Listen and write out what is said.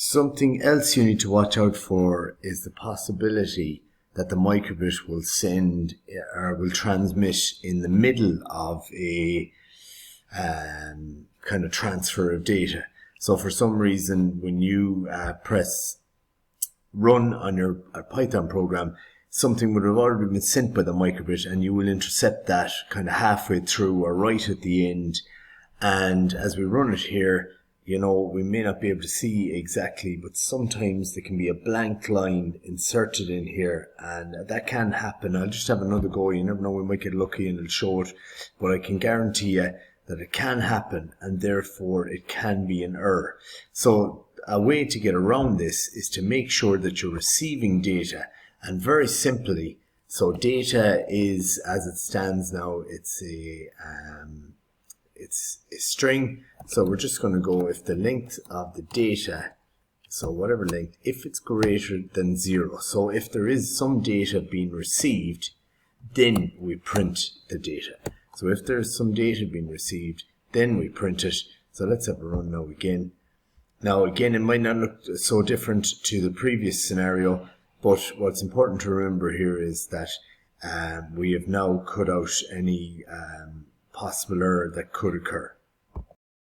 Something else you need to watch out for is the possibility that the microbit will send or will transmit in the middle of a kind of transfer of data. So for some reason, when you press run on your Python program, something would have already been sent by the microbit, and you will intercept that kind of halfway through or right at the end. And as we run it here, we may not be able to see exactly, but sometimes there can be a blank line inserted in here, and that can happen. I'll just have another go. You never know, we might get lucky and it'll show it, but I can guarantee you that it can happen, and therefore it can be an error. So a way to get around this is to make sure that you're receiving data, and very simply, so data is, as it stands now, it's a string. So we're just going to go if the length of the data, so whatever length, if it's greater than 0. So if there is some data being received, then we print the data. So if there's some data being received, then we print it. So let's have a run now again. Now again, it might not look so different to the previous scenario, but what's important to remember here is that we have now cut out any possible error that could occur.